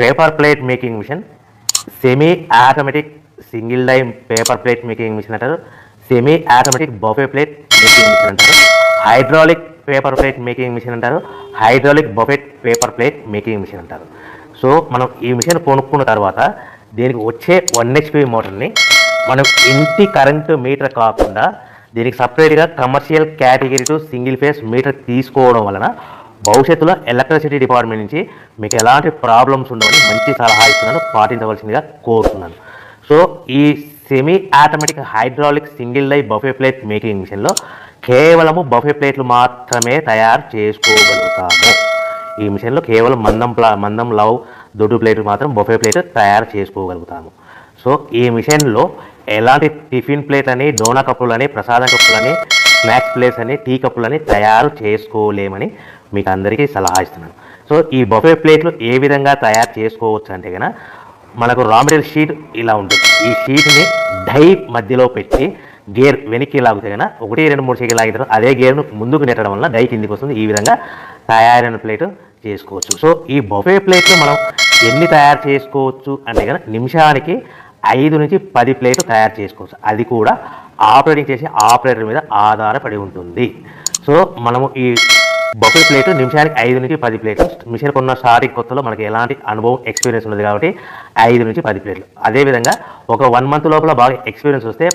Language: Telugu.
Paper plate making machine, semi automatic single die paper plate making machine అంటారు, semi automatic buffet plate making machine అంటారు, hydraulic paper plate making machine అంటారు, hydraulic buffet paper plate making machine అంటారు. సో మనం ఈ మిషన్ కొనుక్కున్న తర్వాత దీనికి వచ్చే 1 HP మోటార్ని మనం ఇంటి కరెంటు మీటర్ కాకుండా దీనికి సపరేట్గా commercial category to single phase metre తీసుకోవడం వలన భవిష్యత్తులో ఎలక్ట్రిసిటీ డిపార్ట్మెంట్ నుంచి మీకు ఎలాంటి ప్రాబ్లమ్స్ ఉండవని మంచి సలహా ఇస్తున్నాను, పాటించవలసిందిగా కోరుతున్నాను. సో ఈ semi automatic hydraulic single die buffet plate making మిషన్లో కేవలము బఫే ప్లేట్లు మాత్రమే తయారు చేసుకోగలుగుతాము. ఈ మిషన్లో కేవలం మందం లవ్ దొడ్డు ప్లేట్లు మాత్రం బఫే ప్లేట్ తయారు చేసుకోగలుగుతాము. సో ఈ మిషన్లో ఎలాంటి టిఫిన్ ప్లేట్లని, డోనా కప్పులని, ప్రసాదం కప్పులని, స్నాక్స్ ప్లేట్స్ అని, టీ కప్పులని తయారు చేసుకోలేమని మీకు అందరికీ సలహా ఇస్తున్నాను. సో ఈ బఫే ప్లేట్లు ఏ విధంగా తయారు చేసుకోవచ్చు అంటే కనుక మనకు రా మెటీరియల్ షీట్ ఇలా ఉంటుంది. ఈ షీట్ని డై మధ్యలో పెట్టి గేర్ వెనక్కి లాగితే కనుక 1, 2, 3 సెకండ్లు లాగిన తర్వాత అదే గేర్ను ముందుకు నెట్టడం వల్ల డై కిందికి వస్తుంది. ఈ విధంగా తయారైన ప్లేట్ చేసుకోవచ్చు. సో ఈ బఫే ప్లేట్లు మనం ఎన్ని తయారు చేసుకోవచ్చు అంటే కనుక నిమిషానికి 5 నుంచి 10 ప్లేట్లు తయారు చేసుకోవచ్చు. అది కూడా ఆపరేటింగ్ చేసే ఆపరేటర్ మీద ఆధారపడి ఉంటుంది. సో మనము ఈ బఫే ప్లేట్ నిమిషానికి 5 నుంచి 10 ప్లేట్లు. మిషన్ కొన్న స్టార్టింగ్ కొత్తలో మనకి ఎలాంటి అనుభవం ఎక్స్పీరియన్స్ ఉన్నది కాబట్టి 5 నుంచి 10 ప్లేట్లు. అదేవిధంగా ఒక 1 మంత్ లోపల బాగా ఎక్స్పీరియన్స్ వస్తే